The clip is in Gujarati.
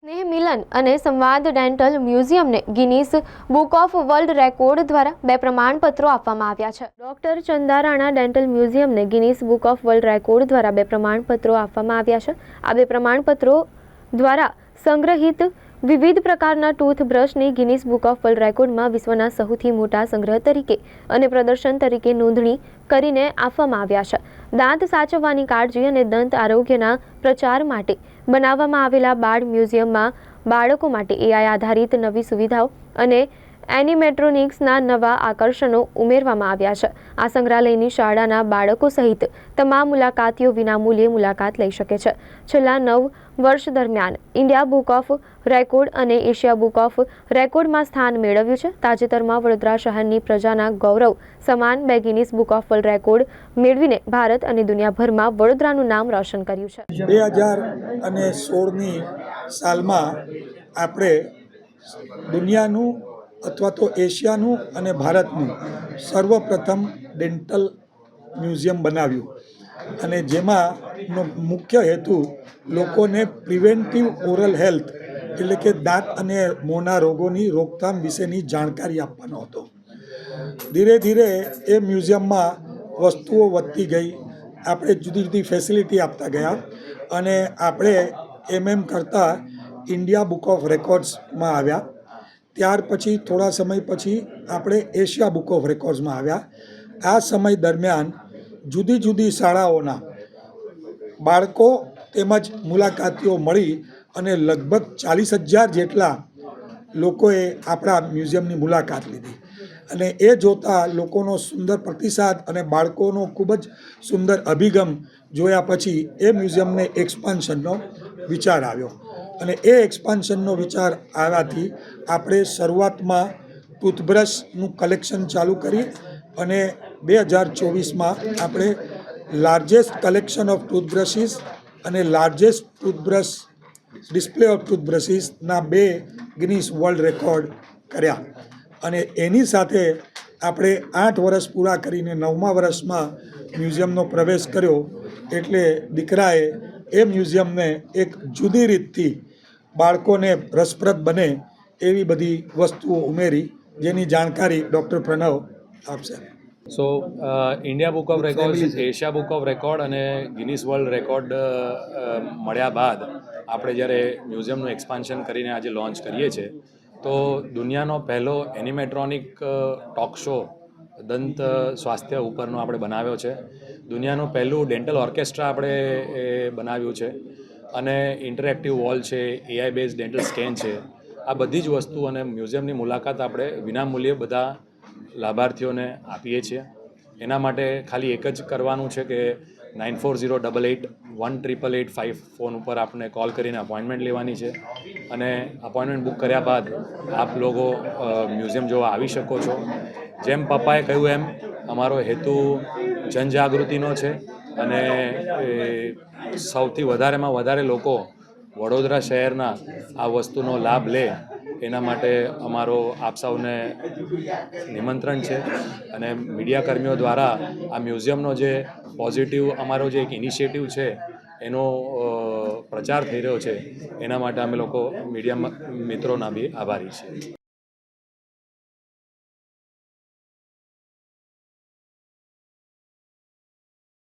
સ્નેહ મિલન અને સંવાદ ડેન્ટલ મ્યુઝિયમને Guinness book of world record દ્વારા 2 પ્રમાણપત્રો આપવામાં આવ્યા છે. ડોક્ટર ચંદારાણા ડેન્ટલ મ્યુઝિયમને Guinness book of world record દ્વારા 2 પ્રમાણપત્રો આપવામાં આવ્યા છે. આ 2 પ્રમાણપત્રો દ્વારા સંગ્રહિત વિવિધ પ્રકારના ટૂથબ્રશની ગિનીસ બુક ઓફ વર્લ્ડ રેકોર્ડમાં વિશ્વના સૌથી મોટા સંગ્રહ તરીકે અને પ્રદર્શન તરીકે નોંધણી કરીને આપવામાં આવ્યા છે. દાંત સાચવવાની કાળજી અને દંત આરોગ્યના પ્રચાર માટે બનાવવામાં આવેલા બાળ મ્યુઝિયમમાં બાળકો માટે AI આધારિત નવી સુવિધાઓ અને એનિમેટ્રોનિક્સના નવા આકર્ષણો ઉમેરવામાં આવ્યા છે. આ સંગ્રહાલયની શાળાના બાળકો સહિત તમામ મુલાકાતીઓ વિનામૂલ્યે મુલાકાત લઈ શકે છે. છેલ્લા 9 વર્ષ દરમિયાન ઇન્ડિયા બુક ઓફ રેકોર્ડ અને એશિયા બુક ઓફ રેકોર્ડમાં સ્થાન મેળવ્યું છે. તાજેતરમાં વડોદરા શહેરની પ્રજાના ગૌરવ સમાન 2 Guinness book of world record મેળવીને ભારત અને દુનિયાભરમાં વડોદરાનું નામ રોશન કર્યું છે. 2016ની સાલમાં આપણે દુનિયાનું અથવા તો એશિયાનું અને ભારતનું સર્વપ્રથમ ડેન્ટલ મ્યુઝિયમ બનાવ્યું અને જેમાંનો મુખ્ય હેતુ લોકોને પ્રિવેન્ટિવ ઓરલ હેલ્થ એટલે કે દાંત અને મોંના રોગોની રોકથામ વિશેની જાણકારી આપવાનો હતો. ધીરે ધીરે એ મ્યુઝિયમમાં વસ્તુઓ વધતી ગઈ, આપણે જુદી જુદી ફેસિલિટી આપતા ગયા અને આપણે એમ કરતાં ઇન્ડિયા બુક ઓફ રેકોર્ડ્સમાં આવ્યા. ત્યાર પછી થોડા સમય પછી આપણે એશિયા બુક ઓફ રેકોર્ડ્સમાં આવ્યા. આ સમય દરમિયાન જુદી જુદી શાળાઓના બાળકો તેમજ મુલાકાતીઓ મળી અને લગભગ 40,000 જેટલા લોકોએ આપણા મ્યુઝિયમની મુલાકાત લીધી અને એ જોતાં લોકોનો સુંદર પ્રતિસાદ અને બાળકોનો ખૂબ જ સુંદર અભિગમ જોયા પછી એ મ્યુઝિયમને એક્સપાન્શનનો વિચાર આવ્યો અને એ એક્સપાન્શનનો વિચાર આવ્યાથી આપણે શરૂઆતમાં ટૂથબ્રશનું કલેક્શન ચાલુ કરી અને 2024માં આપણે લાર્જેસ્ટ કલેક્શન ઓફ ટૂથબ્રશીસ અને લાર્જેસ્ટ ટૂથબ્રશ ડિસ્પ્લે ઓફ ટૂથબ્રશીસના 2 ગિનીસ વર્લ્ડ રેકોર્ડ કર્યા અને એની સાથે આપણે 8 વર્ષ પૂરા કરીને 9મા વર્ષમાં મ્યુઝિયમનો પ્રવેશ કર્યો. એટલે દીકરાએ એ મ્યુઝિયમને એક જુદી રીતથી બાળકોને રસપ્રદ બને એવી બધી વસ્તુઓ ઉમેરી, જેની જાણકારી ડૉક્ટર પ્રણવ આપશે. So India book of record, Asia book of record અને ગિનીસ વર્લ્ડ રેકોર્ડ મળ્યા બાદ આપણે જ્યારે મ્યુઝિયમનું એક્સપાન્શન કરીને આજે લોન્ચ કરીએ છીએ તો દુનિયાનો પહેલો એનિમેટ્રોનિક ટોક શો દંત સ્વાસ્થ્ય ઉપરનો આપણે બનાવ્યો છે. દુનિયાનું પહેલું ડેન્ટલ ઓર્કેસ્ટ્રા આપણે બનાવ્યું છે અને ઇન્ટરેક્ટિવ વોલ છે, AI બેઝ ડેન્ટલ સ્કેન છે. આ બધી જ વસ્તુ અને મ્યુઝિયમની મુલાકાત આપણે વિનામૂલ્યે બધા લાભાર્થીઓને આપીએ છીએ. એના માટે ખાલી એક જ કરવાનું છે કે 9408818885 ફોન ઉપર આપણે કોલ કરીને અપોઇન્ટમેન્ટ લેવાની છે અને અપોઇન્ટમેન્ટ બુક કર્યા બાદ આપ લોકો મ્યુઝિયમ જોવા આવી શકો છો. જેમ પપ્પાએ કહ્યું એમ અમારો હેતુ જનજાગૃતિનો છે અને સૌથી વધારેમાં વધારે લોકો વડોદરા શહેરના આ વસ્તુનો લાભ લે એના માટે અમારો આપ સૌને નિમંત્રણ છે અને મીડિયા કર્મીઓ દ્વારા આ મ્યુઝિયમનો જે પોઝિટિવ અમારો જે એક ઇનિશિયેટિવ છે એનો પ્રચાર થઈ રહ્યો છે. એના માટે અમે લોકો મીડિયા મિત્રોના બી આભારી છીએ.